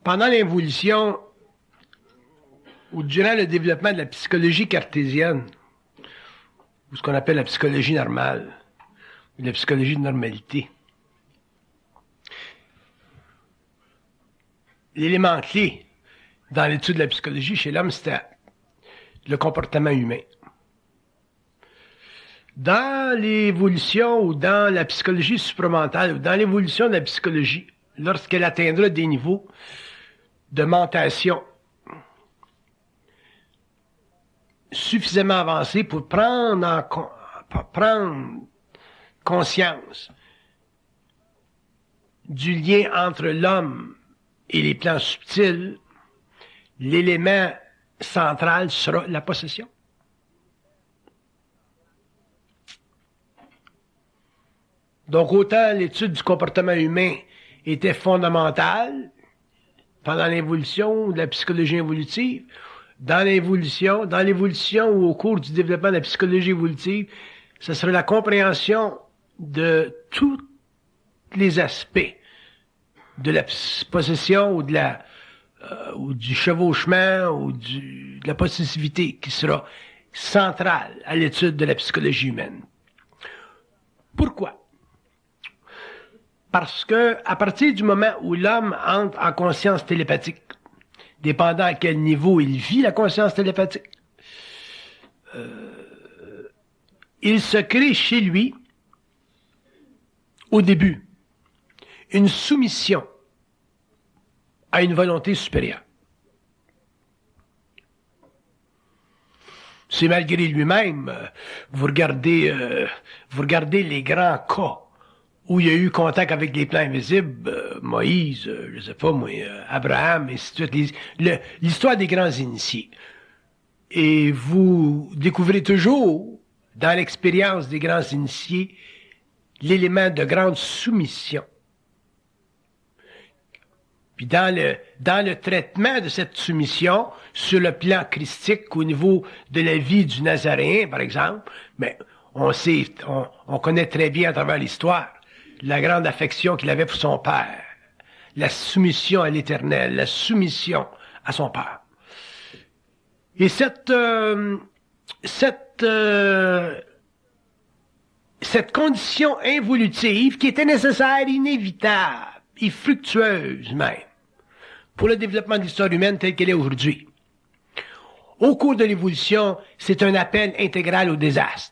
Pendant l'évolution ou durant le développement de la psychologie cartésienne, ou ce qu'on appelle la psychologie normale, ou la psychologie de normalité, l'élément clé dans l'étude de la psychologie chez l'homme, c'était le comportement humain. Dans l'évolution ou dans la psychologie supramentale, ou dans l'évolution de la psychologie, lorsqu'elle atteindra des niveaux de mentation suffisamment avancés pour prendre conscience du lien entre l'homme et les plans subtils, l'élément central sera la possession. Donc autant l'étude du comportement humain était fondamentale pendant l'évolution de la psychologie évolutive, dans l'évolution ou au cours du développement de la psychologie évolutive, ce sera la compréhension de tous les aspects de la possession ou de ou du chevauchement ou de la possessivité qui sera centrale à l'étude de la psychologie humaine. Pourquoi? Parce que, à partir du moment où l'homme entre en conscience télépathique, dépendant à quel niveau il vit la conscience télépathique, il se crée chez lui, au début, une soumission à une volonté supérieure. C'est malgré lui-même, vous regardez les grands cas où il y a eu contact avec les plans invisibles, Moïse, je sais pas moi, Abraham, et ainsi de suite, l'histoire des grands initiés. Et vous découvrez toujours, dans l'expérience des grands initiés, l'élément de grande soumission. Puis dans le traitement de cette soumission, sur le plan christique, au niveau de la vie du Nazaréen, par exemple, mais on connaît très bien à travers l'histoire la grande affection qu'il avait pour son père, la soumission à l'Éternel, la soumission à son père. Et cette condition involutive qui était nécessaire, inévitable et fructueuse même pour le développement de l'histoire humaine telle qu'elle est aujourd'hui. Au cours de l'évolution, c'est un appel intégral au désastre.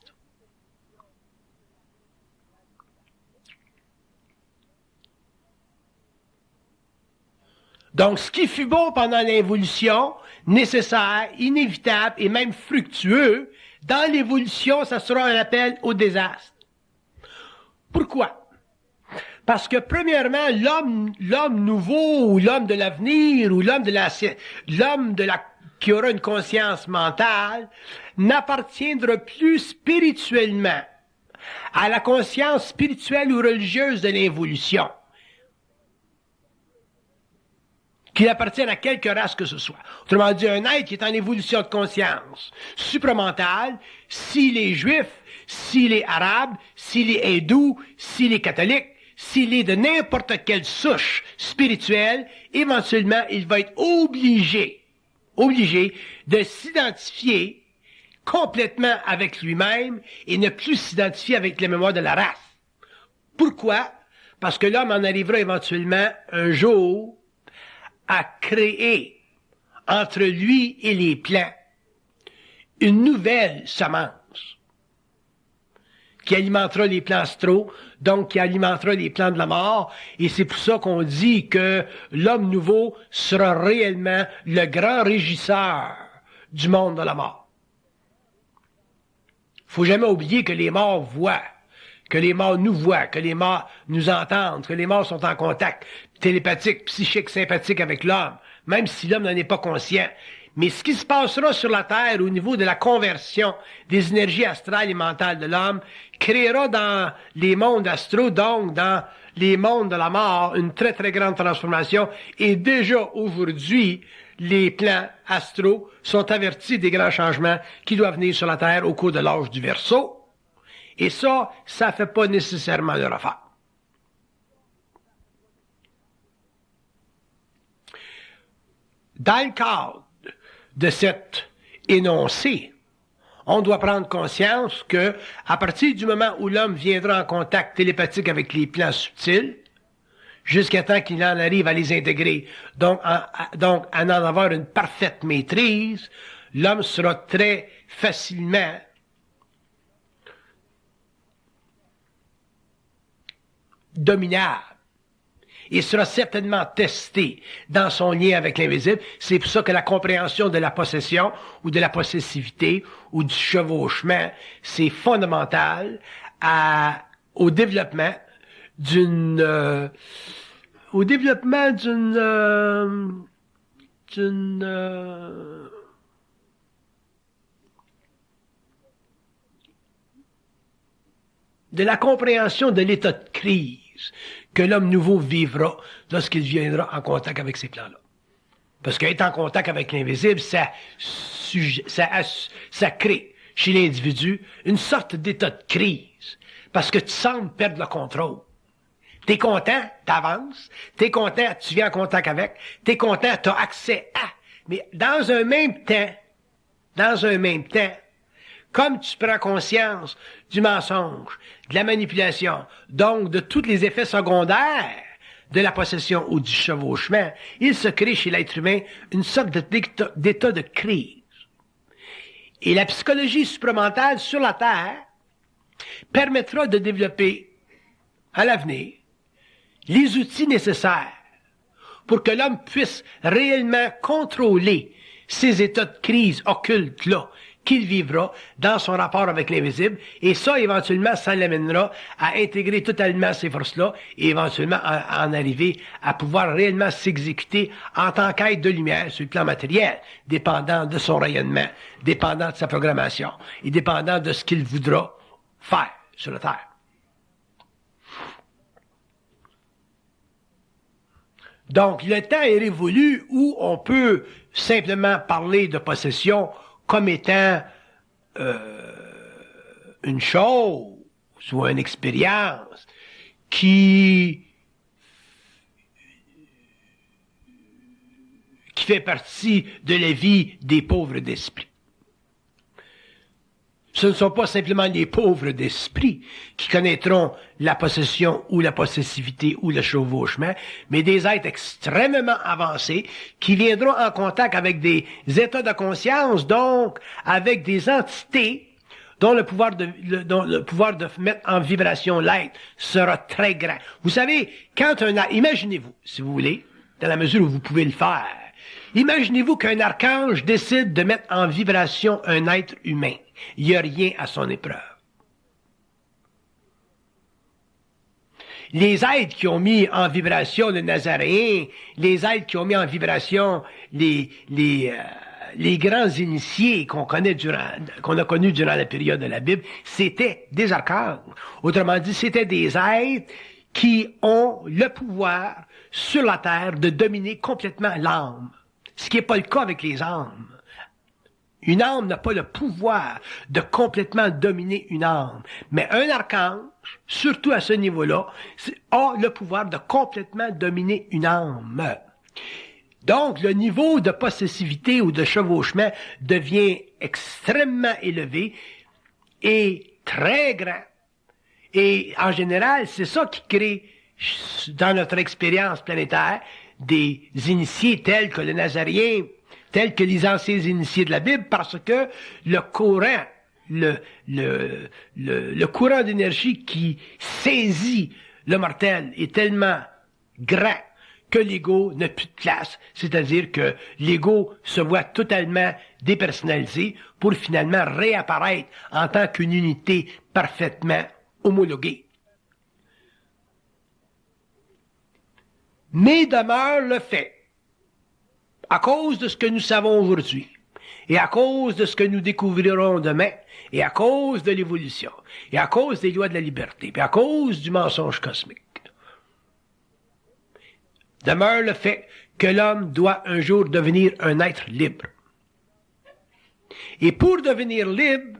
Donc, ce qui fut beau pendant l'évolution, nécessaire, inévitable et même fructueux, dans l'évolution, ça sera un appel au désastre. Pourquoi? Parce que, premièrement, l'homme nouveau, ou l'homme de l'avenir, ou qui aura une conscience mentale, n'appartiendra plus spirituellement à la conscience spirituelle ou religieuse de l'évolution, qu'il appartienne à quelque race que ce soit. Autrement dit, un être qui est en évolution de conscience supramentale, s'il est juif, s'il est arabe, s'il est hindou, s'il est catholique, s'il est de n'importe quelle souche spirituelle, éventuellement, il va être obligé de s'identifier complètement avec lui-même et ne plus s'identifier avec la mémoire de la race. Pourquoi? Parce que l'homme en arrivera éventuellement un jour à créer entre lui et les plans une nouvelle semence qui alimentera les plans astraux, donc qui alimentera les plans de la mort, et c'est pour ça qu'on dit que l'homme nouveau sera réellement le grand régisseur du monde de la mort. Faut jamais oublier que les morts voient, que les morts nous voient, que les morts nous entendent, que les morts sont en contact télépathique, psychique, sympathique avec l'homme, même si l'homme n'en est pas conscient. Mais ce qui se passera sur la Terre au niveau de la conversion des énergies astrales et mentales de l'homme créera dans les mondes astraux, donc dans les mondes de la mort, une très très grande transformation. Et déjà aujourd'hui, les plans astraux sont avertis des grands changements qui doivent venir sur la Terre au cours de l'âge du Verseau. Et ça fait pas nécessairement leur affaire. Dans le cadre de cet énoncé, on doit prendre conscience que, à partir du moment où l'homme viendra en contact télépathique avec les plans subtils, jusqu'à temps qu'il en arrive à les intégrer, donc à en avoir une parfaite maîtrise, l'homme sera très facilement dominable. Il sera certainement testé dans son lien avec l'invisible. C'est pour ça que la compréhension de la possession ou de la possessivité ou du chevauchement, c'est fondamental au développement de la compréhension de l'état de crise que l'homme nouveau vivra lorsqu'il viendra en contact avec ces plans-là. Parce qu'être en contact avec l'invisible, ça crée chez l'individu une sorte d'état de crise. Parce que tu sembles perdre le contrôle. T'es content, t'avances. T'es content, tu viens en contact avec. T'es content, t'as accès à. Mais dans un même temps, comme tu prends conscience du mensonge, de la manipulation, donc de tous les effets secondaires de la possession ou du chevauchement, il se crée chez l'être humain une sorte d'état de crise. Et la psychologie supramentale sur la Terre permettra de développer à l'avenir les outils nécessaires pour que l'homme puisse réellement contrôler ces états de crise occultes-là qu'il vivra dans son rapport avec l'invisible, et ça, éventuellement, ça l'amènera à intégrer totalement ces forces-là, et éventuellement à en arriver à pouvoir réellement s'exécuter en tant qu'être de lumière sur le plan matériel, dépendant de son rayonnement, dépendant de sa programmation, et dépendant de ce qu'il voudra faire sur la Terre. Donc, le temps est révolu où on peut simplement parler de possession comme étant une chose ou une expérience qui fait partie de la vie des pauvres d'esprit. Ce ne sont pas simplement les pauvres d'esprit qui connaîtront la possession ou la possessivité ou le chevauchement, mais des êtres extrêmement avancés qui viendront en contact avec des états de conscience, donc avec des entités dont le pouvoir de mettre en vibration l'être sera très grand. Vous savez, imaginez-vous, si vous voulez, dans la mesure où vous pouvez le faire, imaginez-vous qu'un archange décide de mettre en vibration un être humain. Il n'y a rien à son épreuve. Les êtres qui ont mis en vibration le Nazaréen, les êtres qui ont mis en vibration les grands initiés qu'on a connus durant la période de la Bible, c'était des archanges. Autrement dit, c'était des êtres qui ont le pouvoir sur la terre de dominer complètement l'âme. Ce qui n'est pas le cas avec les âmes. Une âme n'a pas le pouvoir de complètement dominer une âme. Mais un archange, surtout à ce niveau-là, a le pouvoir de complètement dominer une âme. Donc, le niveau de possessivité ou de chevauchement devient extrêmement élevé et très grand. Et en général, c'est ça qui crée, dans notre expérience planétaire, des initiés tels que le Nazaréen, tels que les anciens initiés de la Bible, parce que le courant d'énergie qui saisit le mortel est tellement grand que l'ego n'a plus de place, c'est-à-dire que l'ego se voit totalement dépersonnalisé pour finalement réapparaître en tant qu'une unité parfaitement homologuée. Mais demeure le fait à cause de ce que nous savons aujourd'hui, et à cause de ce que nous découvrirons demain, et à cause de l'évolution, et à cause des lois de la liberté, et à cause du mensonge cosmique, demeure le fait que l'homme doit un jour devenir un être libre. Et pour devenir libre,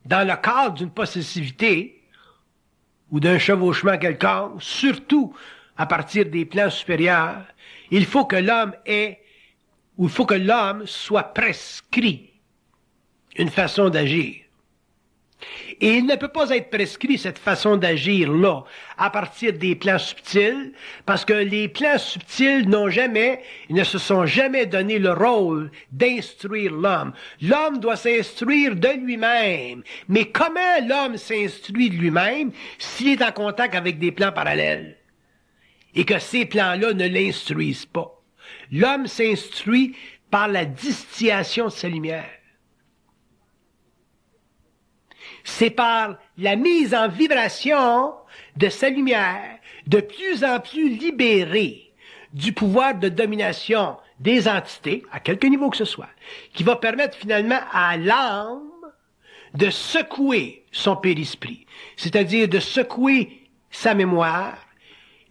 dans le cadre d'une possessivité ou d'un chevauchement quelconque, surtout à partir des plans supérieurs, il faut que l'homme soit prescrit une façon d'agir. Et il ne peut pas être prescrit, cette façon d'agir-là, à partir des plans subtils, parce que les plans subtils ne se sont jamais donné le rôle d'instruire l'homme. L'homme doit s'instruire de lui-même. Mais comment l'homme s'instruit de lui-même s'il est en contact avec des plans parallèles? Et que ces plans-là ne l'instruisent pas. L'homme s'instruit par la distillation de sa lumière. C'est par la mise en vibration de sa lumière, de plus en plus libérée du pouvoir de domination des entités, à quelque niveau que ce soit, qui va permettre finalement à l'âme de secouer son périsprit, c'est-à-dire de secouer sa mémoire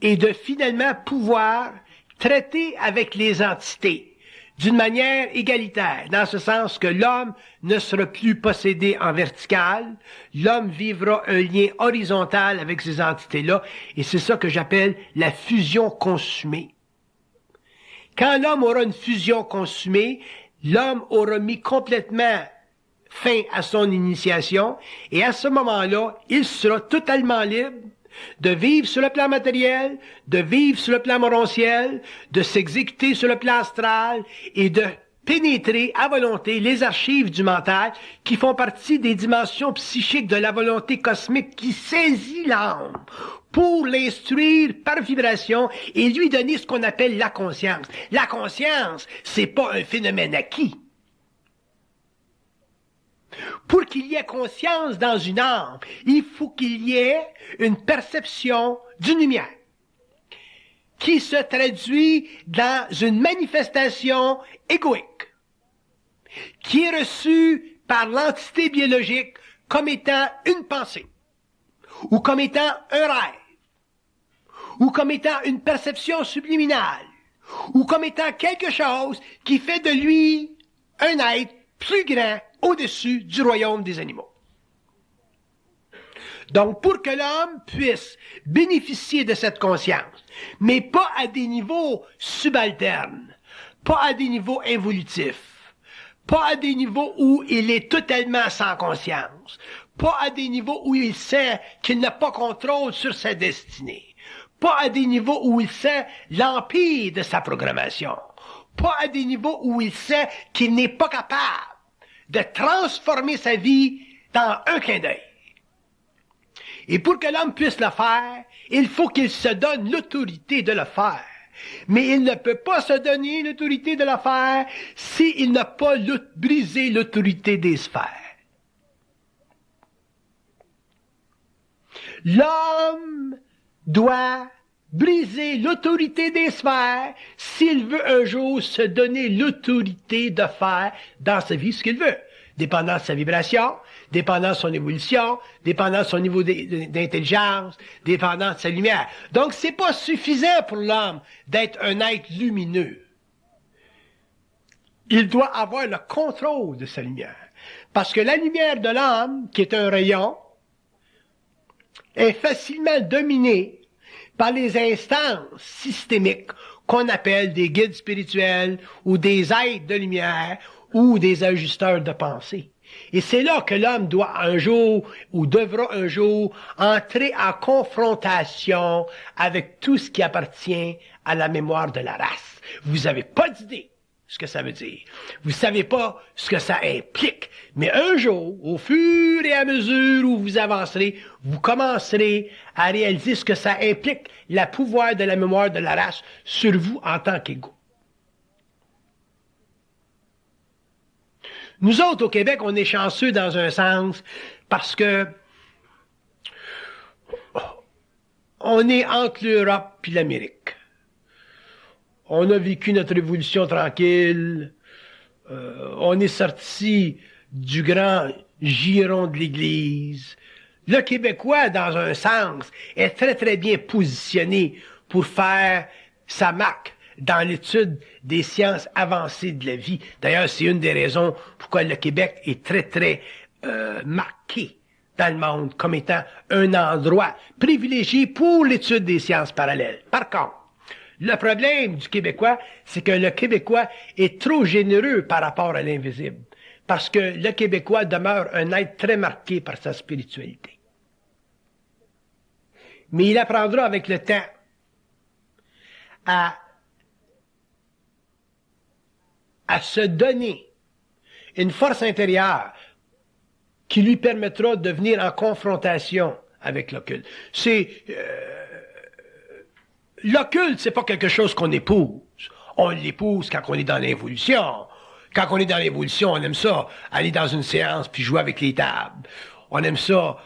et de finalement pouvoir traiter avec les entités d'une manière égalitaire, dans ce sens que l'homme ne sera plus possédé en vertical, l'homme vivra un lien horizontal avec ces entités-là, et c'est ça que j'appelle la fusion consumée. Quand l'homme aura une fusion consumée, l'homme aura mis complètement fin à son initiation, et à ce moment-là, il sera totalement libre de vivre sur le plan matériel, de vivre sur le plan morontiel, de s'exécuter sur le plan astral et de pénétrer à volonté les archives du mental qui font partie des dimensions psychiques de la volonté cosmique qui saisit l'âme pour l'instruire par vibration et lui donner ce qu'on appelle la conscience. La conscience, c'est pas un phénomène acquis. Pour qu'il y ait conscience dans une âme, il faut qu'il y ait une perception d'une lumière qui se traduit dans une manifestation égoïque, qui est reçue par l'entité biologique comme étant une pensée, ou comme étant un rêve, ou comme étant une perception subliminale, ou comme étant quelque chose qui fait de lui un être plus grand au-dessus du royaume des animaux. Donc, pour que l'homme puisse bénéficier de cette conscience, mais pas à des niveaux subalternes, pas à des niveaux involutifs, pas à des niveaux où il est totalement sans conscience, pas à des niveaux où il sait qu'il n'a pas contrôle sur sa destinée, pas à des niveaux où il sait l'empire de sa programmation, pas à des niveaux où il sait qu'il n'est pas capable de transformer sa vie dans un clin d'œil. Et pour que l'homme puisse le faire, il faut qu'il se donne l'autorité de le faire. Mais il ne peut pas se donner l'autorité de le faire s'il n'a pas brisé l'autorité des sphères. L'homme doit briser l'autorité des sphères s'il veut un jour se donner l'autorité de faire dans sa vie ce qu'il veut, dépendant de sa vibration, dépendant de son évolution, dépendant de son niveau d'intelligence, dépendant de sa lumière. Donc, c'est pas suffisant pour l'homme d'être un être lumineux. Il doit avoir le contrôle de sa lumière. Parce que la lumière de l'âme, qui est un rayon, est facilement dominée par les instances systémiques qu'on appelle des guides spirituels ou des êtres de lumière ou des ajusteurs de pensée. Et c'est là que l'homme doit un jour ou devra un jour entrer en confrontation avec tout ce qui appartient à la mémoire de la race. Vous n'avez pas d'idée ce que ça veut dire. Vous savez pas ce que ça implique. Mais un jour, au fur et à mesure où vous avancerez, vous commencerez à réaliser ce que ça implique, le pouvoir de la mémoire de la race sur vous en tant qu'égaux. Nous autres, au Québec, on est chanceux dans un sens parce que on est entre l'Europe et l'Amérique. on a vécu notre révolution tranquille, on est sorti du grand giron de l'Église. Le Québécois, dans un sens, est très très bien positionné pour faire sa marque dans l'étude des sciences avancées de la vie. D'ailleurs, c'est une des raisons pourquoi le Québec est très très marqué dans le monde comme étant un endroit privilégié pour l'étude des sciences parallèles. Par contre, le problème du Québécois, c'est que le Québécois est trop généreux par rapport à l'invisible. Parce que le Québécois demeure un être très marqué par sa spiritualité. Mais il apprendra avec le temps à se donner une force intérieure qui lui permettra de venir en confrontation avec l'occulte. L'occulte, c'est pas quelque chose qu'on épouse. On l'épouse quand on est dans l'évolution. Quand on est dans l'évolution, on aime ça, aller dans une séance puis jouer avec les tables. On aime ça,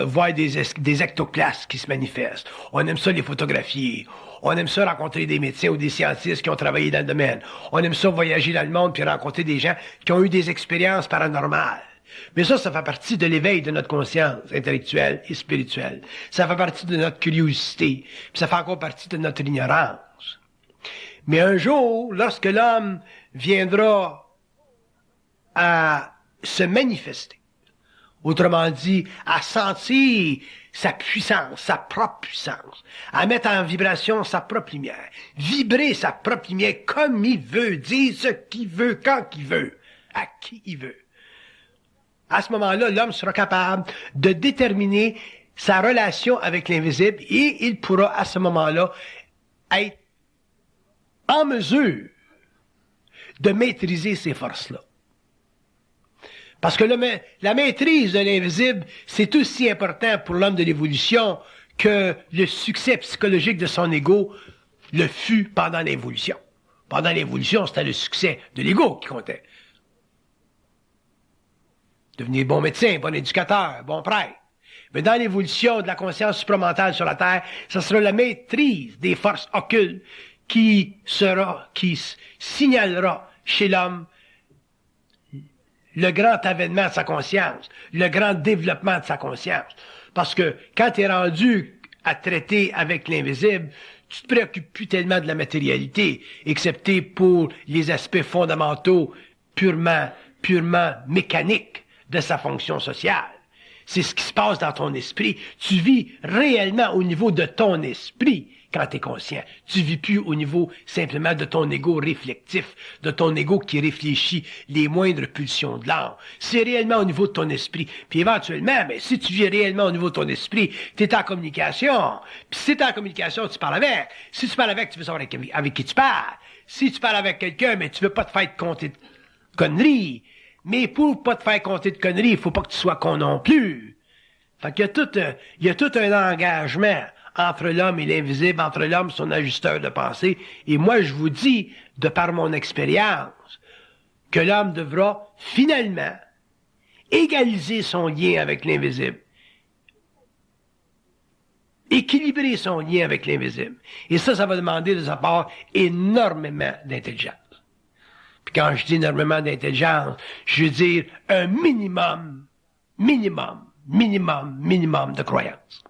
voir des ectoplasmes qui se manifestent. On aime ça les photographier. On aime ça rencontrer des médecins ou des scientifiques qui ont travaillé dans le domaine. On aime ça voyager dans le monde puis rencontrer des gens qui ont eu des expériences paranormales. Mais ça fait partie de l'éveil de notre conscience intellectuelle et spirituelle. Ça fait partie de notre curiosité. Puis ça fait encore partie de notre ignorance. Mais un jour, lorsque l'homme viendra à se manifester, autrement dit, à sentir sa puissance, sa propre puissance, à mettre en vibration sa propre lumière, vibrer sa propre lumière comme il veut, dire ce qu'il veut, quand il veut, à qui il veut. À ce moment-là, l'homme sera capable de déterminer sa relation avec l'invisible et il pourra à ce moment-là être en mesure de maîtriser ces forces-là. Parce que la maîtrise de l'invisible, c'est aussi important pour l'homme de l'évolution que le succès psychologique de son ego le fut pendant l'évolution. Pendant l'évolution, c'était le succès de l'ego qui comptait. Devenir bon médecin, bon éducateur, bon prêtre. Mais dans l'évolution de la conscience supramentale sur la Terre, ce sera la maîtrise des forces occultes qui signalera chez l'homme le grand avènement de sa conscience, le grand développement de sa conscience. Parce que quand tu es rendu à traiter avec l'invisible, tu te préoccupes plus tellement de la matérialité, excepté pour les aspects fondamentaux purement mécaniques de sa fonction sociale. C'est ce qui se passe dans ton esprit. Tu vis réellement au niveau de ton esprit quand tu es conscient. Tu vis plus au niveau simplement de ton ego réflectif, de ton ego qui réfléchit les moindres pulsions de l'âme. C'est réellement au niveau de ton esprit. Puis éventuellement, mais si tu vis réellement au niveau de ton esprit, tu es en communication. Puis si tu es en communication, tu parles avec. Si tu parles avec, tu veux savoir avec qui tu parles. Si tu parles avec quelqu'un, mais tu veux pas te faire compter de conneries. Mais pour pas te faire compter de conneries, il faut pas que tu sois con non plus. Fait qu'il y a tout un engagement entre l'homme et l'invisible, entre l'homme et son ajusteur de pensée. Et moi, je vous dis, de par mon expérience, que l'homme devra finalement égaliser son lien avec l'invisible. Équilibrer son lien avec l'invisible. Et ça va demander de sa part énormément d'intelligence. Puis quand je dis énormément d'intelligence, je veux dire un minimum de croyance.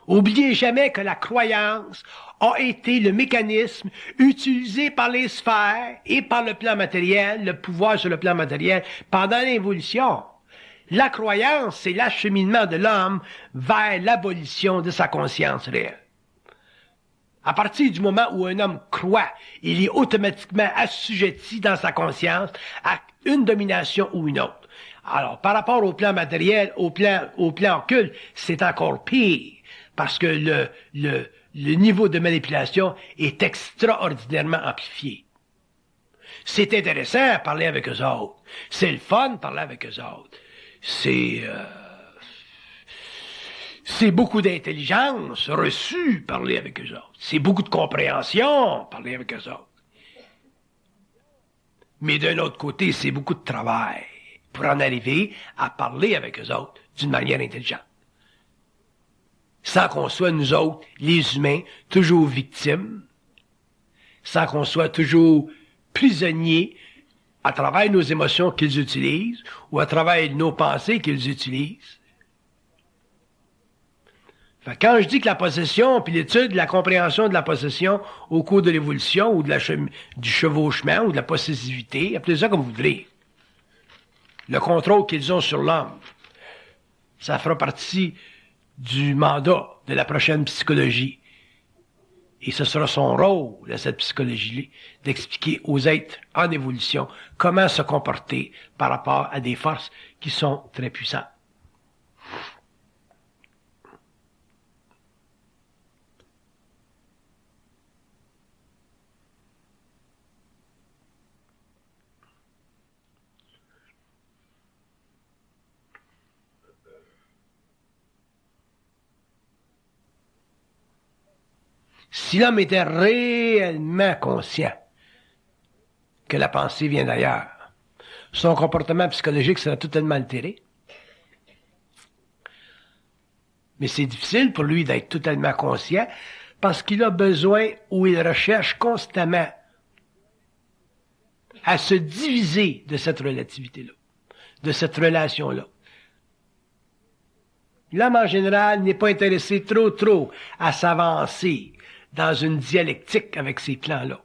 Oubliez jamais que la croyance a été le mécanisme utilisé par les sphères et par le plan matériel, le pouvoir sur le plan matériel, pendant l'évolution. La croyance, c'est l'acheminement de l'homme vers l'abolition de sa conscience réelle. À partir du moment où un homme croit, il est automatiquement assujetti dans sa conscience à une domination ou une autre. Alors, par rapport au plan matériel, au plan occulte, c'est encore pire, parce que le niveau de manipulation est extraordinairement amplifié. C'est intéressant de parler avec eux autres. C'est le fun de parler avec eux autres. C'est beaucoup d'intelligence reçue, parler avec eux autres. C'est beaucoup de compréhension, parler avec eux autres. Mais d'un autre côté, c'est beaucoup de travail pour en arriver à parler avec eux autres d'une manière intelligente. sans qu'on soit, nous autres, les humains, toujours victimes, sans qu'on soit toujours prisonniers à travers nos émotions qu'ils utilisent ou à travers nos pensées qu'ils utilisent. Fait que quand je dis que la possession, puis l'étude, la compréhension de la possession au cours de l'évolution ou de du chevauchement ou de la possessivité, appelez ça comme vous voudrez, le contrôle qu'ils ont sur l'homme, ça fera partie du mandat de la prochaine psychologie. Et ce sera son rôle de cette psychologie-là, d'expliquer aux êtres en évolution comment se comporter par rapport à des forces qui sont très puissantes. Si l'homme était réellement conscient que la pensée vient d'ailleurs, son comportement psychologique serait totalement altéré. Mais c'est difficile pour lui d'être totalement conscient parce qu'il a besoin ou il recherche constamment à se diviser de cette relativité-là, de cette relation-là. L'homme en général n'est pas intéressé trop à s'avancer dans une dialectique avec ces plans-là,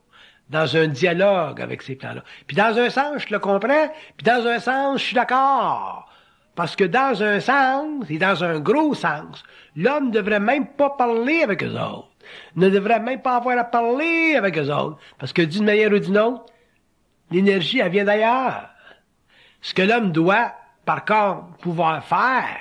dans un dialogue avec ces plans-là. Puis dans un sens, je le comprends, puis dans un sens, je suis d'accord. Parce que dans un sens, et dans un gros sens, l'homme ne devrait même pas parler avec eux autres. Ne devrait même pas avoir à parler avec eux autres. Parce que d'une manière ou d'une autre, l'énergie, elle vient d'ailleurs. Ce que l'homme doit, par contre, pouvoir faire,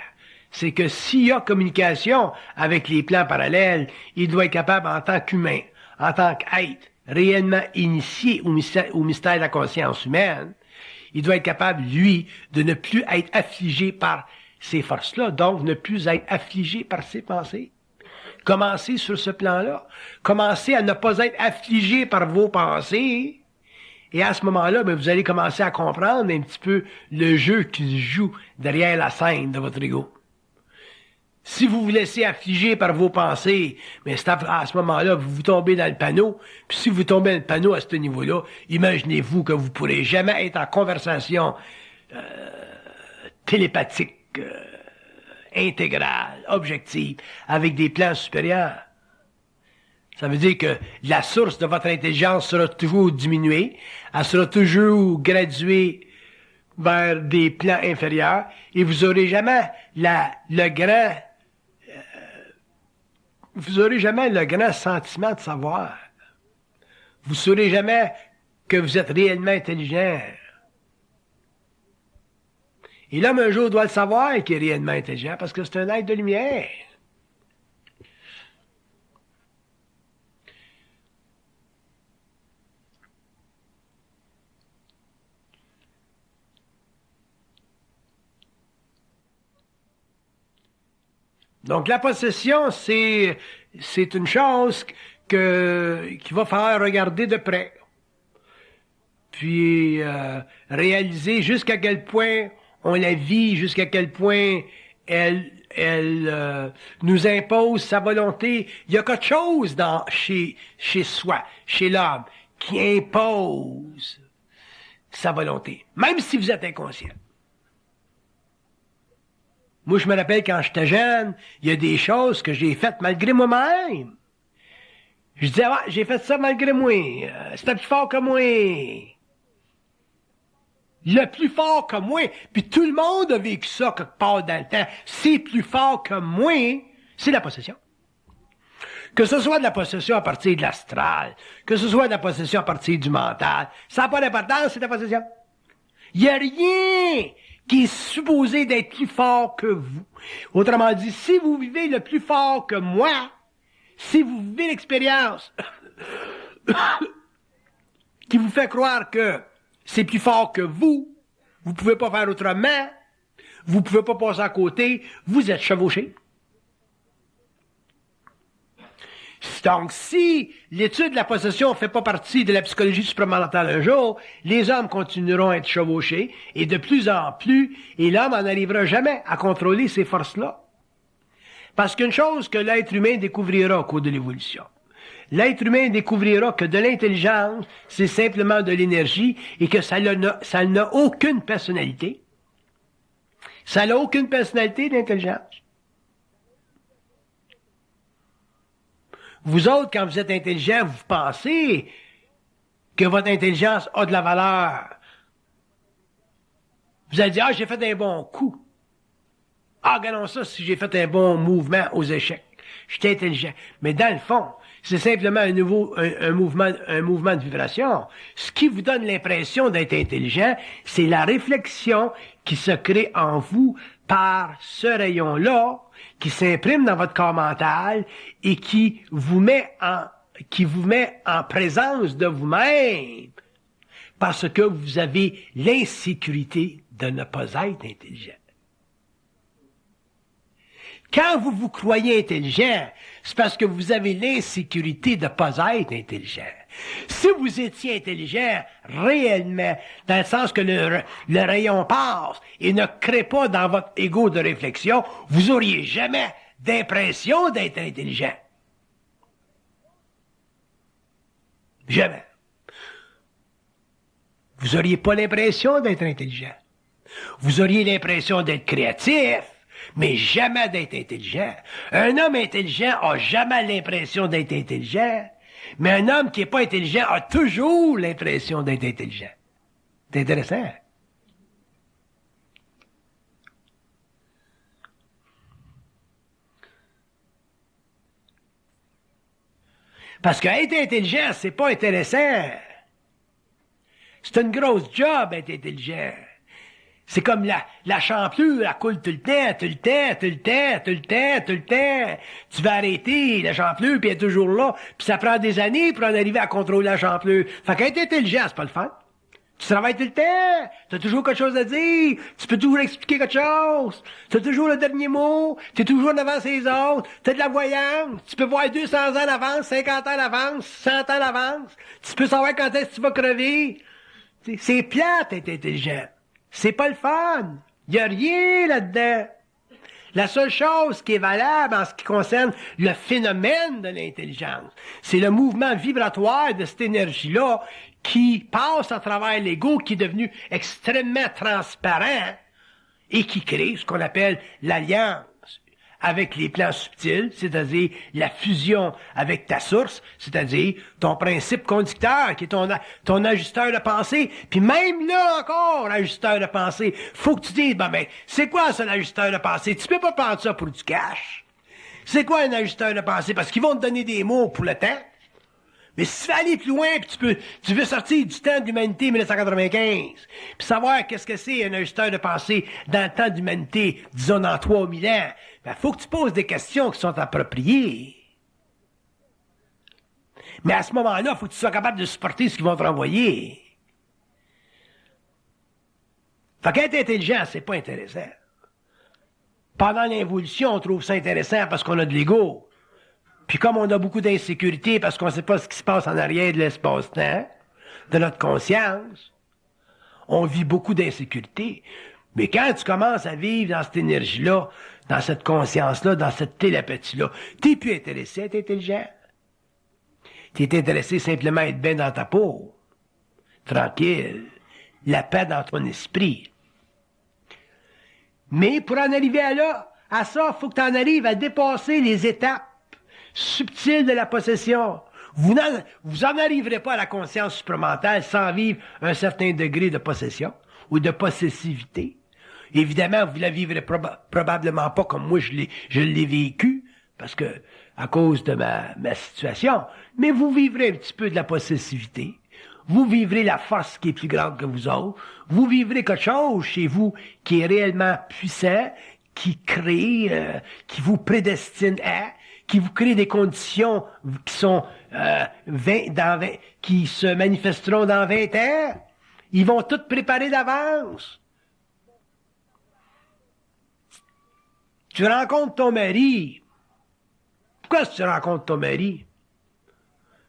c'est que s'il y a communication avec les plans parallèles, il doit être capable, en tant qu'humain, en tant qu'être réellement initié au mystère de la conscience humaine, il doit être capable, lui, de ne plus être affligé par ces forces-là, donc ne plus être affligé par ses pensées. Commencez sur ce plan-là. Commencez à ne pas être affligé par vos pensées. Et à ce moment-là, vous allez commencer à comprendre un petit peu le jeu qui se joue derrière la scène de votre ego. Si vous vous laissez affliger par vos pensées, mais c'est à ce moment-là, vous tombez dans le panneau. Puis si vous tombez dans le panneau à ce niveau-là, imaginez-vous que vous ne pourrez jamais être en conversation télépathique, intégrale, objective, avec des plans supérieurs. Ça veut dire que la source de votre intelligence sera toujours diminuée, elle sera toujours graduée vers des plans inférieurs, et vous aurez jamais vous aurez jamais le grand sentiment de savoir. Vous saurez jamais que vous êtes réellement intelligent. Et l'homme, un jour, doit le savoir qu'il est réellement intelligent, parce que c'est un être de lumière. Donc, la possession, c'est une chose qu'il va falloir regarder de près. Puis, réaliser jusqu'à quel point on la vit, jusqu'à quel point elle nous impose sa volonté. Il y a quelque chose chez soi, chez l'homme, qui impose sa volonté, même si vous êtes inconscient. Moi, je me rappelle quand j'étais jeune, il y a des choses que j'ai faites malgré moi-même. Je disais, ah, j'ai fait ça malgré moi. C'était plus fort que moi. Le plus fort que moi. Puis tout le monde a vécu ça quelque part dans le temps. C'est plus fort que moi. C'est la possession. Que ce soit de la possession à partir de l'astral, que ce soit de la possession à partir du mental, ça n'a pas d'importance, c'est la possession. Il n'y a rien qui est supposé d'être plus fort que vous. Autrement dit, si vous vivez le plus fort que moi, si vous vivez l'expérience qui vous fait croire que c'est plus fort que vous ne pouvez pas faire autrement, vous ne pouvez pas passer à côté, vous êtes chevauché. Donc, si l'étude de la possession ne fait pas partie de la psychologie supramentale un jour, les hommes continueront à être chevauchés, et de plus en plus, et l'homme n'en arrivera jamais à contrôler ces forces-là. Parce qu'une chose que l'être humain découvrira au cours de l'évolution, l'être humain découvrira que de l'intelligence, c'est simplement de l'énergie et que ça n'a aucune personnalité. Ça n'a aucune personnalité, l'intelligence. Vous autres, quand vous êtes intelligent, vous pensez que votre intelligence a de la valeur. Vous allez dire, ah, j'ai fait un bon coup. Ah, regardons ça si j'ai fait un bon mouvement aux échecs. J'étais intelligent. Mais dans le fond, c'est simplement un mouvement de vibration. Ce qui vous donne l'impression d'être intelligent, c'est la réflexion qui se crée en vous par ce rayon-là, qui s'imprime dans votre corps mental et qui vous met en présence de vous-même parce que vous avez l'insécurité de ne pas être intelligent. Quand vous vous croyez intelligent, c'est parce que vous avez l'insécurité de ne pas être intelligent. Si vous étiez intelligent réellement, dans le sens que le rayon passe et ne crée pas dans votre ego de réflexion, vous auriez jamais d'impression d'être intelligent. Jamais. Vous auriez pas l'impression d'être intelligent. Vous auriez l'impression d'être créatif, mais jamais d'être intelligent. Un homme intelligent a jamais l'impression d'être intelligent, mais un homme qui n'est pas intelligent a toujours l'impression d'être intelligent. C'est intéressant. Parce qu'être intelligent, c'est pas intéressant. C'est une grosse job, être intelligent. C'est comme la champlure, elle coule tout le temps. Tu vas arrêter la champlure, puis elle est toujours là. Puis ça prend des années pour en arriver à contrôler la champlure. Fait qu'être intelligent, c'est pas le fun. Tu travailles tout le temps. Tu as toujours quelque chose à dire. Tu peux toujours expliquer quelque chose. Tu as toujours le dernier mot. Tu es toujours devant les autres. Tu as de la voyance. Tu peux voir 200 ans d'avance, 50 ans d'avance, 100 ans d'avance. Tu peux savoir quand est-ce que tu vas crever. C'est plate être intelligent. C'est pas le fun. Il n'y a rien là-dedans. La seule chose qui est valable en ce qui concerne le phénomène de l'intelligence, c'est le mouvement vibratoire de cette énergie-là qui passe à travers l'ego, qui est devenu extrêmement transparent et qui crée ce qu'on appelle l'alliance avec les plans subtils, c'est-à-dire la fusion avec ta source, c'est-à-dire ton principe conducteur, qui est ton ajusteur de pensée. Puis même là encore, ajusteur de pensée, faut que tu dises, ben, c'est quoi ça, l'ajusteur de pensée? Tu peux pas prendre ça pour du cash. C'est quoi un ajusteur de pensée? Parce qu'ils vont te donner des mots pour le temps. Mais si tu veux aller plus loin, puis tu veux sortir du temps d'humanité 1995, puis savoir qu'est-ce que c'est un ajusteur de pensée dans le temps d'humanité, disons dans 3000 ans, ben, faut que tu poses des questions qui sont appropriées. Mais à ce moment-là, il faut que tu sois capable de supporter ce qu'ils vont te renvoyer. Fait qu'être intelligent, c'est pas intéressant. Pendant l'évolution, on trouve ça intéressant parce qu'on a de l'ego. Puis comme on a beaucoup d'insécurité parce qu'on ne sait pas ce qui se passe en arrière de l'espace-temps, de notre conscience, on vit beaucoup d'insécurité. Mais quand tu commences à vivre dans cette énergie-là, dans cette conscience-là, dans cette télépathie-là, t'es plus intéressé à être intelligent. T'es intéressé simplement à être bien dans ta peau, tranquille, la paix dans ton esprit. Mais pour en arriver à ça, il faut que tu en arrives à dépasser les étapes subtiles de la possession. Vous en arriverez pas à la conscience supramentale sans vivre un certain degré de possession ou de possessivité. Évidemment, vous la vivrez probablement pas comme moi je l'ai vécu, parce que à cause de ma situation, mais vous vivrez un petit peu de la possessivité. Vous vivrez la force qui est plus grande que vous autres. Vous vivrez quelque chose chez vous qui est réellement puissant, qui crée, qui vous prédestine à, qui vous crée des conditions qui sont qui se manifesteront dans 20 ans. Ils vont tout préparer d'avance. Tu rencontres ton mari. Pourquoi est-ce que tu rencontres ton mari?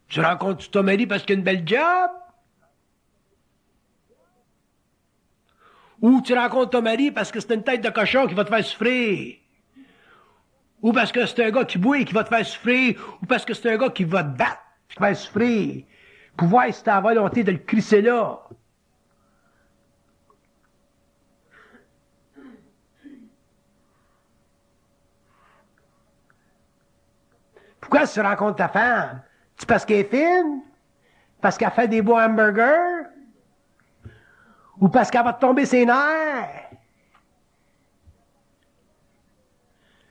Tu rencontres ton mari parce qu'il a une belle job? Ou tu rencontres ton mari parce que c'est une tête de cochon qui va te faire souffrir? ou parce que c'est un gars qui boit et qui va te faire souffrir, ou parce que c'est un gars qui va te battre, qui te faire souffrir, pour voir si t'as la volonté de le crisser là. Pourquoi tu rencontres ta femme? C'est parce qu'elle est fine? Parce qu'elle fait des beaux hamburgers? Ou parce qu'elle va te tomber ses nerfs?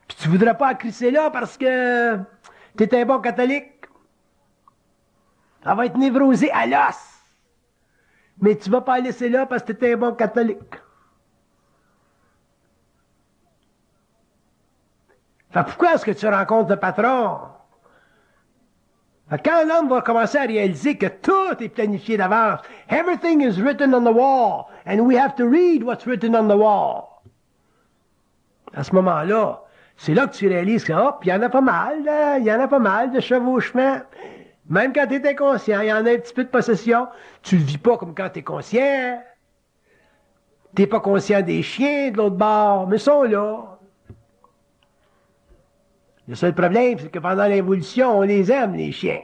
Puis tu voudrais pas la crisser là parce que t'es un bon catholique? Elle va être névrosée à l'os. Mais tu vas pas la laisser là parce que t'es un bon catholique. Fait pourquoi est-ce que tu rencontres le patron? Fait quand l'homme va commencer à réaliser que tout est planifié d'avance, everything is written on the wall, and we have to read what's written on the wall. À ce moment-là, c'est là que tu réalises que, hop, il y en a pas mal, il y en a pas mal de chevauchements. Même quand tu es inconscient, il y en a un petit peu de possession. Tu le vis pas comme quand tu es conscient. Tu n'es pas conscient des chiens de l'autre bord, mais ils sont là. Le seul problème, c'est que pendant l'évolution, on les aime, les chiens.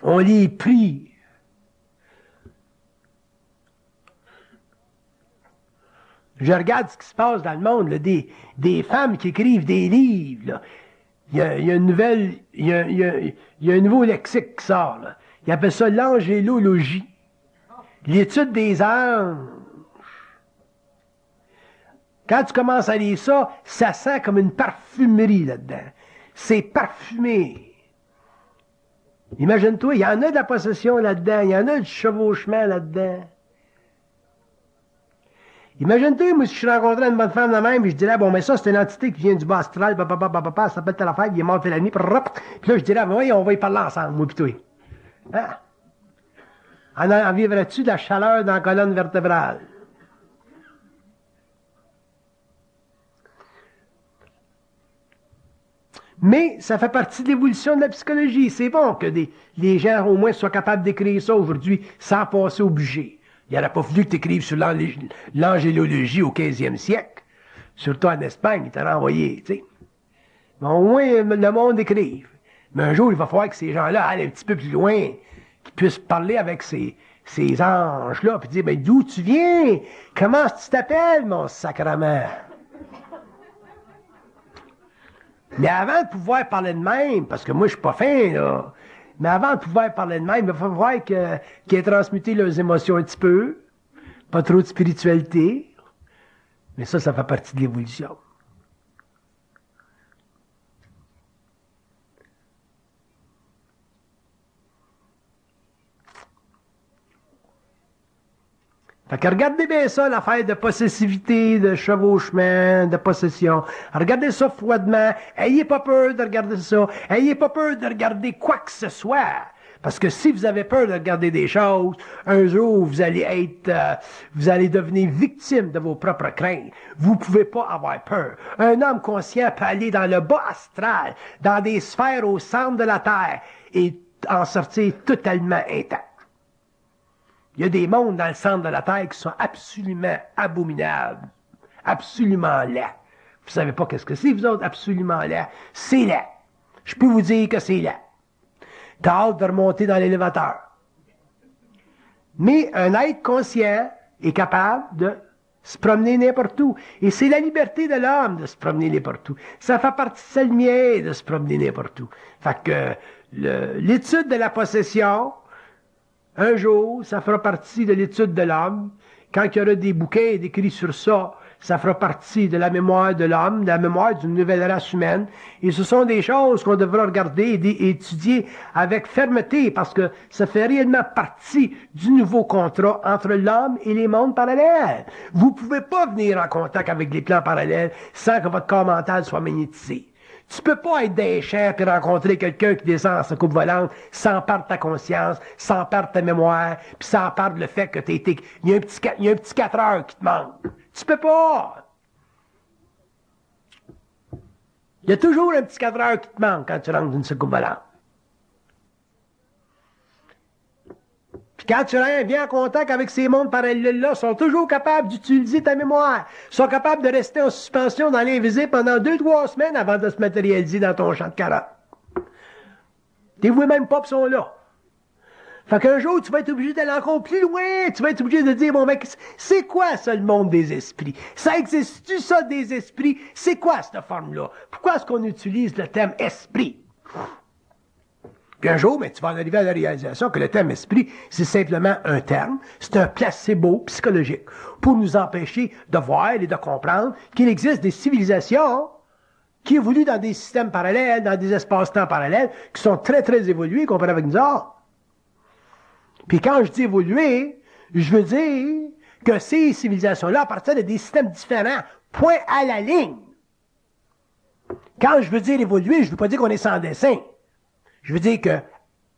On les prie. Je regarde ce qui se passe dans le monde, là, des femmes qui écrivent des livres. Là. Il y a une nouvelle, il y a un nouveau lexique qui sort. Là. Il appelle ça l'angélologie. L'étude des anges. Quand tu commences à lire ça, ça sent comme une parfumerie là-dedans. C'est parfumé. Imagine-toi, il y en a de la possession là-dedans, il y en a du chevauchement là-dedans. Imagine-toi, moi, si je rencontrais une bonne femme de même, et je dirais, bon, mais ça, c'est une entité qui vient du bas astral, ça s'appelle telle affaire, il est mort la nuit, puis là, je dirais, oui, on va y parler ensemble, moi, pis toi. Hein? En vivrais-tu de la chaleur dans la colonne vertébrale? Mais ça fait partie de l'évolution de la psychologie. C'est bon que les gens, au moins, soient capables d'écrire ça aujourd'hui sans passer au budget. Il n'aurait pas fallu que tu écrives sur l'angélologie au 15e siècle. Surtout en Espagne, il t'a renvoyé, tu sais. Mais au moins, le monde écrive. Mais un jour, il va falloir que ces gens-là aillent un petit peu plus loin, qu'ils puissent parler avec ces anges-là, puis dire, ben, d'où tu viens? Comment tu t'appelles, mon sacrement? Mais avant de pouvoir parler de même, parce que moi, je suis pas fin, là, mais avant de pouvoir parler de même, il va falloir qu'ils aient transmuté leurs émotions un petit peu, pas trop de spiritualité, mais ça fait partie de l'évolution. Fait que regardez bien ça, l'affaire de possessivité, de chevauchement, de possession. Regardez ça froidement. Ayez pas peur de regarder ça. Ayez pas peur de regarder quoi que ce soit. Parce que si vous avez peur de regarder des choses, un jour, vous allez devenir victime de vos propres craintes. Vous pouvez pas avoir peur. Un homme conscient peut aller dans le bas astral, dans des sphères au centre de la Terre, et en sortir totalement intact. Il y a des mondes dans le centre de la Terre qui sont absolument abominables, absolument laids. Vous savez pas qu'est-ce que c'est, vous autres, absolument laids. C'est laid. Je peux vous dire que c'est laid. T'as hâte de remonter dans l'élévateur. Mais un être conscient est capable de se promener n'importe où. Et c'est la liberté de l'homme de se promener n'importe où. Ça fait partie de sa lumière de se promener n'importe où. Fait que l'étude de la possession, un jour, ça fera partie de l'étude de l'homme. Quand il y aura des bouquins décrits sur ça, ça fera partie de la mémoire de l'homme, de la mémoire d'une nouvelle race humaine. Et ce sont des choses qu'on devra regarder et étudier avec fermeté, parce que ça fait réellement partie du nouveau contrat entre l'homme et les mondes parallèles. Vous ne pouvez pas venir en contact avec les plans parallèles sans que votre corps mental soit magnétisé. Tu peux pas être dans les champs et rencontrer quelqu'un qui descend en sa coupe volante sans perdre ta conscience, sans perdre ta mémoire, puis sans perdre le fait que il y a un petit 4 heures qui te manque. Tu peux pas! Il y a toujours un petit 4 heures qui te manque quand tu rentres dans une soucoupe volante. Puis quand tu viens en contact avec ces mondes parallèles-là, ils sont toujours capables d'utiliser ta mémoire. Ils sont capables de rester en suspension dans l'invisible pendant 2-3 semaines avant de se matérialiser dans ton champ de carottes. Tes vous-même pop sont là. Fait qu'un jour, tu vas être obligé d'aller encore plus loin. Tu vas être obligé de dire, bon, mec, c'est quoi ça, le monde des esprits? Ça existe-tu, ça, des esprits? C'est quoi cette forme-là? Pourquoi est-ce qu'on utilise le terme esprit? Puis un jour, tu vas en arriver à la réalisation que le terme esprit, c'est simplement un terme, c'est un placebo psychologique pour nous empêcher de voir et de comprendre qu'il existe des civilisations qui évoluent dans des systèmes parallèles, dans des espaces-temps parallèles, qui sont très, très évolués comparés avec nous autres. Puis quand je dis évoluer, je veux dire que ces civilisations-là appartiennent à des systèmes différents, point à la ligne. Quand je veux dire évoluer, je ne veux pas dire qu'on est sans dessin. Je veux dire que,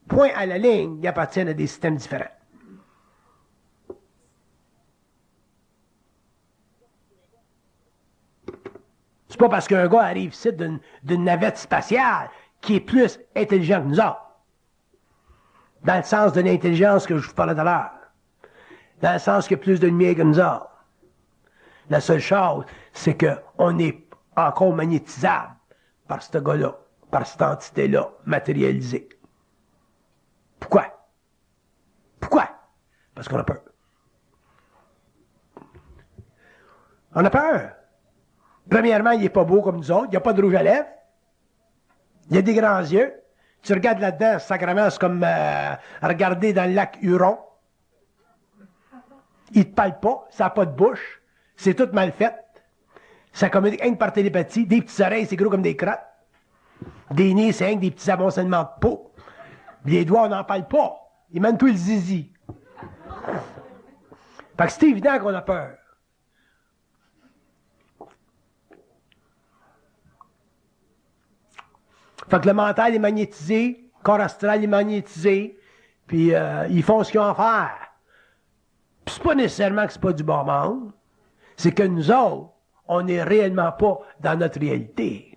point à la ligne, ils appartiennent à des systèmes différents. C'est pas parce qu'un gars arrive ici d'une navette spatiale qui est plus intelligent que nous autres. Dans le sens de l'intelligence que je vous parlais tout à l'heure. Dans le sens qu'il y a plus de lumière que nous autres. La seule chose, c'est qu'on est encore magnétisable par ce gars-là, par cette entité-là, matérialisée. Pourquoi? Pourquoi? Parce qu'on a peur. On a peur. Premièrement, il n'est pas beau comme nous autres, il n'y a pas de rouge à lèvres, il a des grands yeux. Tu regardes là-dedans, sacrément, c'est comme regarder dans le lac Huron. Il ne te parle pas, ça n'a pas de bouche, c'est tout mal fait. Ça communique rien que par télépathie, des petites oreilles, c'est gros comme des crottes. Des nez, c'est rien que des petits amoncellements de peau. Les doigts, on n'en parle pas. Ils mènent tout le zizi. Fait que c'est évident qu'on a peur. Fait que le mental est magnétisé, le corps astral est magnétisé, puis ils font ce qu'ils ont à faire. Puis c'est pas nécessairement que c'est pas du bon monde, c'est que nous autres, on n'est réellement pas dans notre réalité.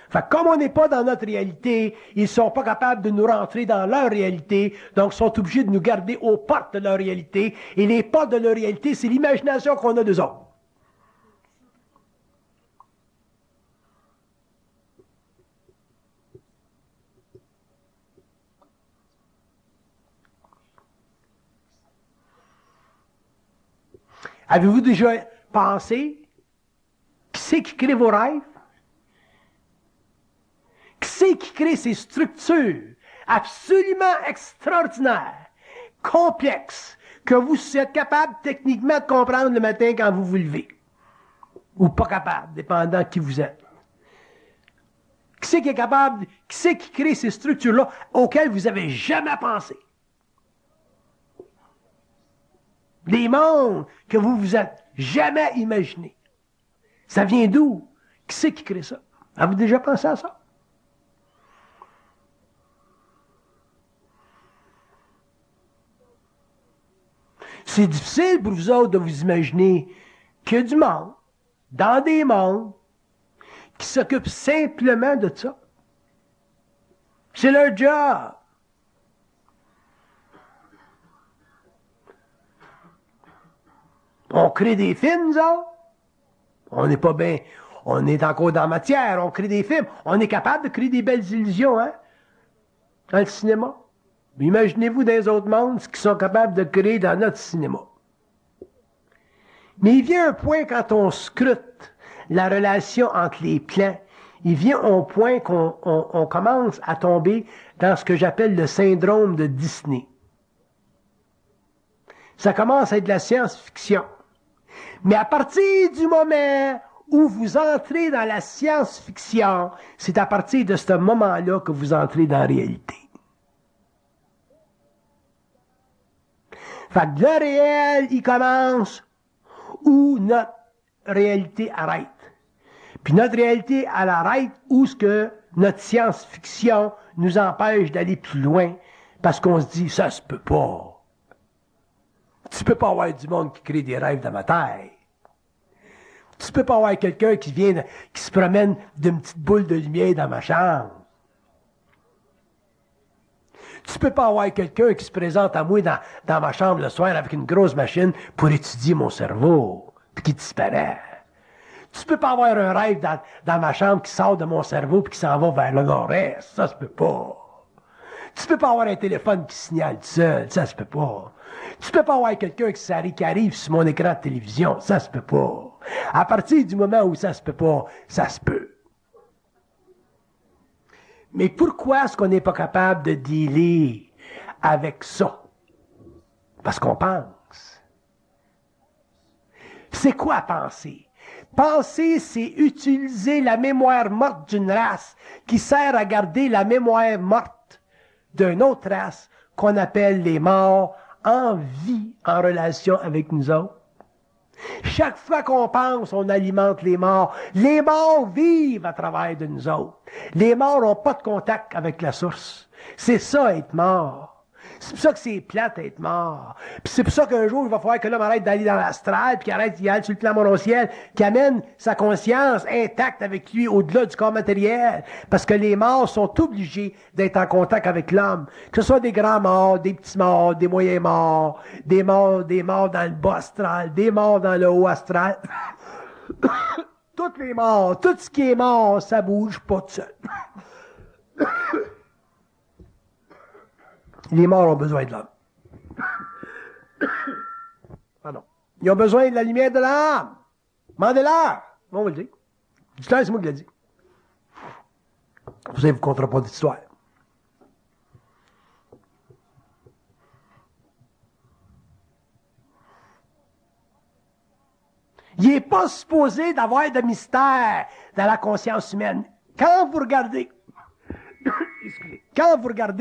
Fait que comme on n'est pas dans notre réalité, ils sont pas capables de nous rentrer dans leur réalité, donc ils sont obligés de nous garder aux portes de leur réalité, et les portes de leur réalité, c'est l'imagination qu'on a d'eux autres. Avez-vous déjà pensé qui c'est qui crée vos rêves? Qui c'est qui crée ces structures absolument extraordinaires, complexes, que vous êtes capable techniquement de comprendre le matin quand vous vous levez? Ou pas capable, dépendant de qui vous êtes. Qui c'est qui est capable, qui c'est qui crée ces structures-là auxquelles vous n'avez jamais pensé? Des mondes que vous vous êtes jamais imaginés. Ça vient d'où? Qui c'est qui crée ça? Avez-vous déjà pensé à ça? C'est difficile pour vous autres de vous imaginer qu'il y a du monde, dans des mondes, qui s'occupent simplement de ça. C'est leur job. On crée des films, nous autres. On n'est pas bien. On est encore dans la matière. On crée des films. On est capable de créer des belles illusions, hein? Dans le cinéma. Mais imaginez-vous dans les autres mondes ce qu'ils sont capables de créer dans notre cinéma. Mais il vient un point quand on scrute la relation entre les plans. Il vient un point qu'on commence à tomber dans ce que j'appelle le syndrome de Disney. Ça commence à être de la science-fiction. Mais à partir du moment où vous entrez dans la science-fiction, c'est à partir de ce moment-là que vous entrez dans la réalité. Fait que le réel, il commence où notre réalité arrête. Puis notre réalité, elle arrête où ce que notre science-fiction nous empêche d'aller plus loin parce qu'on se dit, ça se peut pas. Tu peux pas avoir du monde qui crée des rêves dans ma tête. Tu peux pas avoir quelqu'un qui se promène d'une petite boule de lumière dans ma chambre. Tu peux pas avoir quelqu'un qui se présente à moi dans ma chambre le soir avec une grosse machine pour étudier mon cerveau, puis qui disparaît. Tu peux pas avoir un rêve dans ma chambre qui sort de mon cerveau puis qui s'en va vers le nord-est. Ça se peut pas. Tu peux pas avoir un téléphone qui signale tout seul. Ça se peut pas. Tu peux pas avoir quelqu'un qui arrive sur mon écran de télévision. Ça se peut pas. À partir du moment où ça se peut pas, ça se peut. Mais pourquoi est-ce qu'on n'est pas capable de dealer avec ça? Parce qu'on pense. C'est quoi penser? Penser, c'est utiliser la mémoire morte d'une race qui sert à garder la mémoire morte d'une autre race qu'on appelle les morts en vie en relation avec nous autres. Chaque fois qu'on pense, on alimente les morts. Les morts vivent à travers de nous autres. Les morts n'ont pas de contact avec la source. C'est ça, être mort. C'est pour ça que c'est plate, être mort. Puis c'est pour ça qu'un jour, il va falloir que l'homme arrête d'aller dans l'astral, puis qu'il arrête d'y aller sur le plan mononciel, qu'il amène sa conscience intacte avec lui au-delà du corps matériel. Parce que les morts sont obligés d'être en contact avec l'homme. Que ce soit des grands morts, des petits morts, des moyens morts, des morts dans le bas astral, des morts dans le haut astral. Toutes les morts, tout ce qui est mort, ça bouge pas tout seul. Les morts ont besoin de l'âme. Pardon. Ils ont besoin de la lumière de l'âme. Mandez-leur. On va le dire. Dites-leur, c'est moi qui l'ai dit. Vous savez, vous ne compterez pas d'histoire. Il n'est pas supposé d'avoir de mystère dans la conscience humaine. Quand vous regardez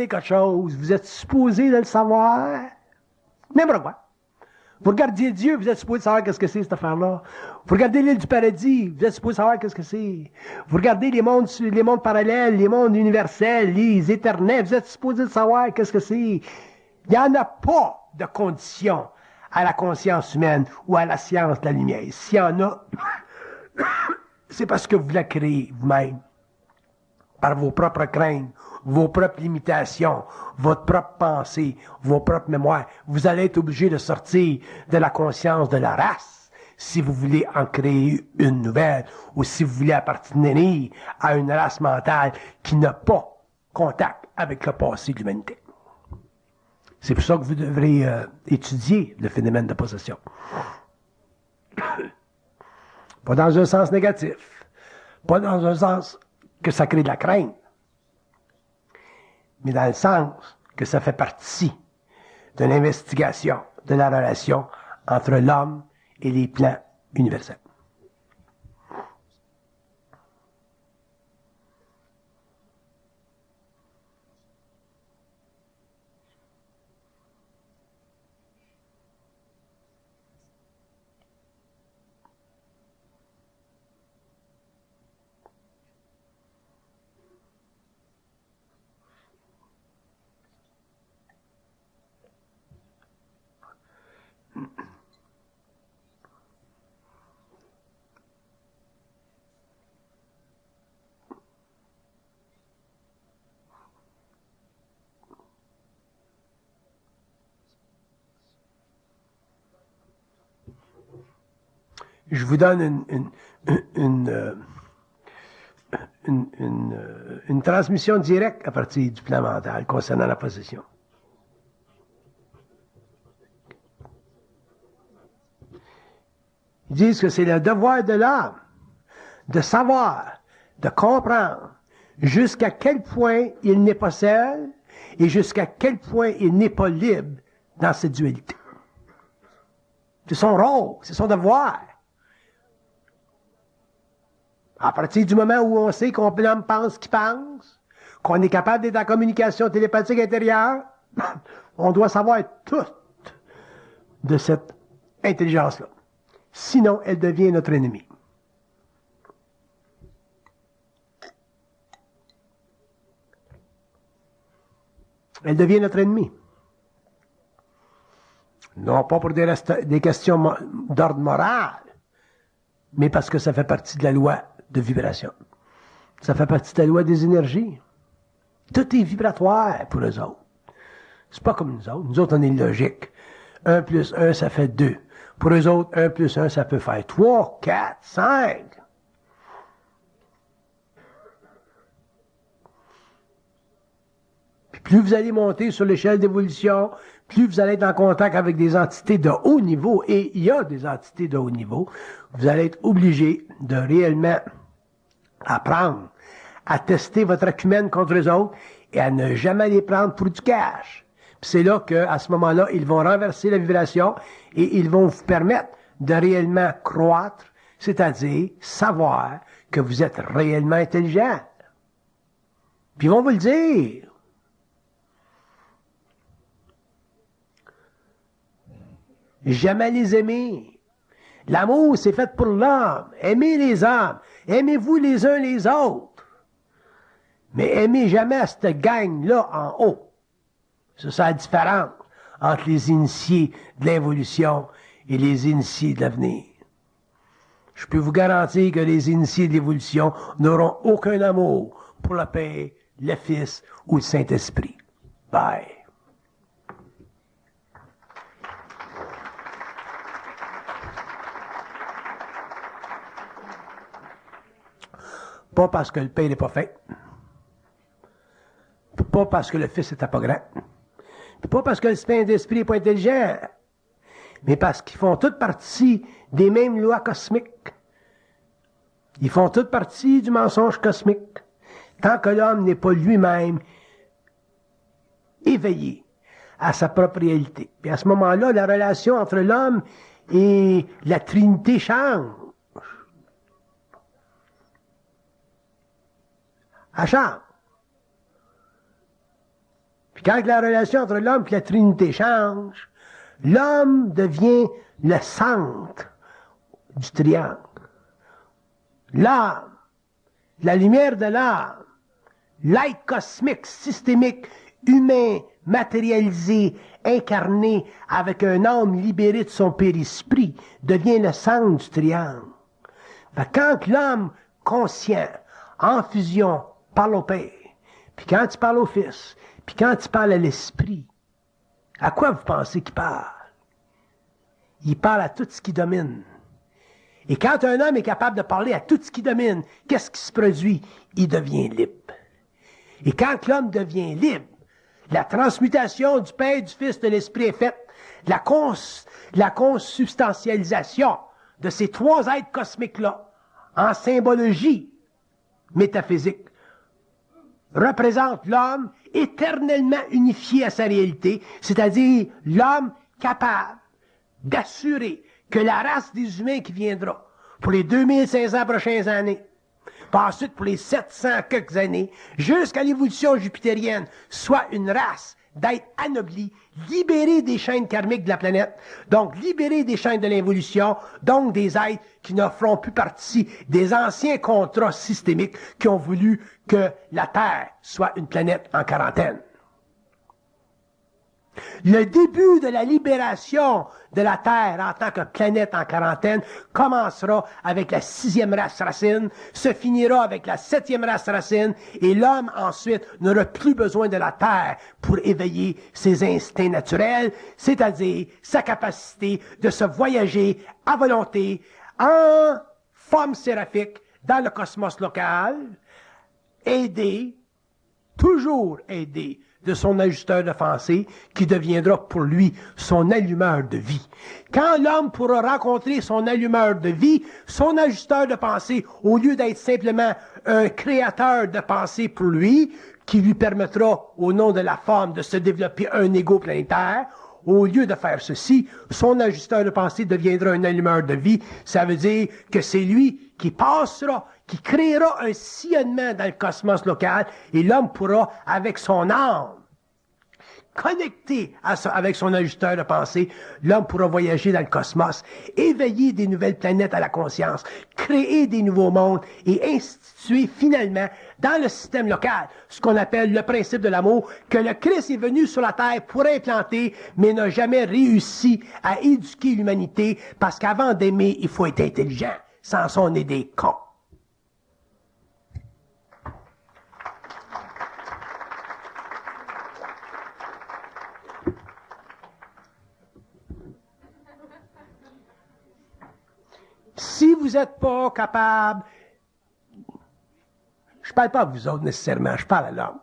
quelque chose, vous êtes supposé de le savoir. N'importe quoi. Vous regardiez Dieu, vous êtes supposé savoir qu'est-ce que c'est cette affaire-là. Vous regardez l'île du paradis, vous êtes supposé savoir qu'est-ce que c'est. Vous regardez les mondes parallèles, les mondes universels, les éternels, vous êtes supposé de savoir qu'est-ce que c'est. Il n'y en a pas de condition à la conscience humaine ou à la science de la lumière. S'il y en a, c'est parce que vous la créez vous-même. Par vos propres craintes, vos propres limitations, votre propre pensée, vos propres mémoires. Vous allez être obligé de sortir de la conscience de la race si vous voulez en créer une nouvelle ou si vous voulez appartenir à une race mentale qui n'a pas contact avec le passé de l'humanité. C'est pour ça que vous devrez étudier le phénomène de possession. Pas dans un sens négatif, pas dans un sens que ça crée de la crainte, mais dans le sens que ça fait partie de l'investigation de la relation entre l'homme et les plans universels. Je vous donne une transmission directe à partir du plan mental concernant la possession. Ils disent que c'est le devoir de l'âme de savoir, de comprendre jusqu'à quel point il n'est pas seul et jusqu'à quel point il n'est pas libre dans cette dualité. C'est son rôle, c'est son devoir. À partir du moment où on sait qu'on pense ce qu'il pense, qu'on est capable d'être en communication télépathique intérieure, on doit savoir tout de cette intelligence-là. Sinon, elle devient notre ennemi. Elle devient notre ennemi. Non pas pour des questions d'ordre moral, mais parce que ça fait partie de la loi de vibration. Ça fait partie de la loi des énergies. Tout est vibratoire pour eux autres. C'est pas comme nous autres. Nous autres, on est logique. 1 plus 1, ça fait 2. Pour eux autres, 1 plus 1, ça peut faire 3, 4, 5. Puis plus vous allez monter sur l'échelle d'évolution, plus vous allez être en contact avec des entités de haut niveau, et il y a des entités de haut niveau, vous allez être obligé de réellement apprendre à tester votre acumène contre les autres et à ne jamais les prendre pour du cash. Puis c'est là qu'à ce moment-là, ils vont renverser la vibration et ils vont vous permettre de réellement croître, c'est-à-dire savoir que vous êtes réellement intelligent. Puis ils vont vous le dire. Jamais les aimer. L'amour, c'est fait pour l'homme. Aimez les hommes. Aimez-vous les uns les autres. Mais aimez jamais cette gang-là en haut. C'est la différence entre les initiés de l'évolution et les initiés de l'avenir. Je peux vous garantir que les initiés de l'évolution n'auront aucun amour pour le Père, le Fils ou le Saint-Esprit. Bye. Pas parce que le Père n'est pas fait. Pas parce que le Fils n'est pas grand. Pas parce que le Saint-Esprit n'est pas intelligent. Mais parce qu'ils font toute partie des mêmes lois cosmiques. Ils font toute partie du mensonge cosmique. Tant que l'homme n'est pas lui-même éveillé à sa propre réalité. Puis à ce moment-là, la relation entre l'homme et la Trinité change. Elle change. Puis quand la relation entre l'homme et la Trinité change, l'homme devient le centre du triangle. L'âme, la lumière de l'âme, l'être cosmique, systémique, humain, matérialisé, incarné, avec un âme libéré de son périsprit, devient le centre du triangle. Quand l'homme conscient, en fusion, parle au Père, puis quand il parle au Fils, puis quand il parle à l'Esprit, à quoi vous pensez qu'il parle? Il parle à tout ce qui domine. Et quand un homme est capable de parler à tout ce qui domine, qu'est-ce qui se produit? Il devient libre. Et quand l'homme devient libre, la transmutation du Père, du Fils, de l'Esprit est faite. La consubstantialisation de ces trois êtres cosmiques-là, en symbologie métaphysique, représente l'homme éternellement unifié à sa réalité, c'est-à-dire l'homme capable d'assurer que la race des humains qui viendra pour les 2500 prochaines années, puis ensuite pour les 700 quelques années, jusqu'à l'évolution jupitérienne, soit une race d'êtres anoblis, libérés des chaînes karmiques de la planète, donc libérés des chaînes de l'involution, donc des êtres qui ne feront plus partie des anciens contrats systémiques qui ont voulu que la Terre soit une planète en quarantaine. Le début de la libération de la Terre en tant que planète en quarantaine commencera avec la 6e race racine, se finira avec la 7e race racine, et l'homme ensuite n'aura plus besoin de la Terre pour éveiller ses instincts naturels, c'est-à-dire sa capacité de se voyager à volonté en forme séraphique dans le cosmos local, toujours aidé de son ajusteur de pensée, qui deviendra pour lui son allumeur de vie. Quand l'homme pourra rencontrer son allumeur de vie, son ajusteur de pensée, au lieu d'être simplement un créateur de pensée pour lui, qui lui permettra, au nom de la forme, de se développer un ego planétaire, au lieu de faire ceci, son ajusteur de pensée deviendra un allumeur de vie. Ça veut dire que c'est lui qui passera, qui créera un sillonnement dans le cosmos local, et l'homme pourra, avec son âme, connecté avec son ajusteur de pensée, l'homme pourra voyager dans le cosmos, éveiller des nouvelles planètes à la conscience, créer des nouveaux mondes et instituer finalement dans le système local ce qu'on appelle le principe de l'amour, que le Christ est venu sur la terre pour implanter, mais n'a jamais réussi à éduquer l'humanité, parce qu'avant d'aimer, il faut être intelligent. Sans ça, on est des cons. vous n'êtes pas capable, je parle pas à vous autres nécessairement, je parle à l'homme.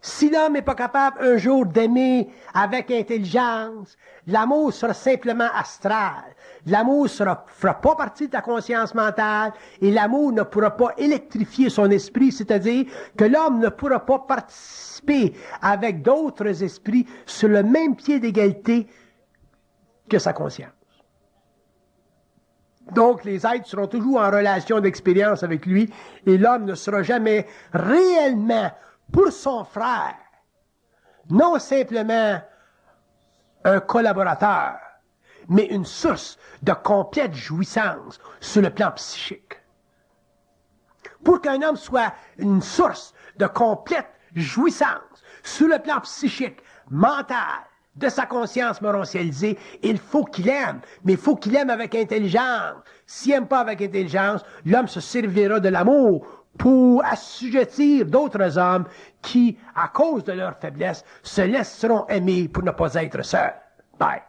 Si l'homme n'est pas capable un jour d'aimer avec intelligence, l'amour sera simplement astral. L'amour ne fera pas partie de ta conscience mentale et l'amour ne pourra pas électrifier son esprit, c'est-à-dire que l'homme ne pourra pas participer avec d'autres esprits sur le même pied d'égalité que sa conscience. Donc, les êtres seront toujours en relation d'expérience avec lui et l'homme ne sera jamais réellement pour son frère, non simplement un collaborateur, mais une source de complète jouissance sur le plan psychique. Pour qu'un homme soit une source de complète jouissance sur le plan psychique, mental, de sa conscience morontialisée, il faut qu'il aime, mais il faut qu'il aime avec intelligence. S'il n'aime pas avec intelligence, l'homme se servira de l'amour pour assujettir d'autres hommes qui, à cause de leur faiblesse, se laisseront aimer pour ne pas être seuls. Bye.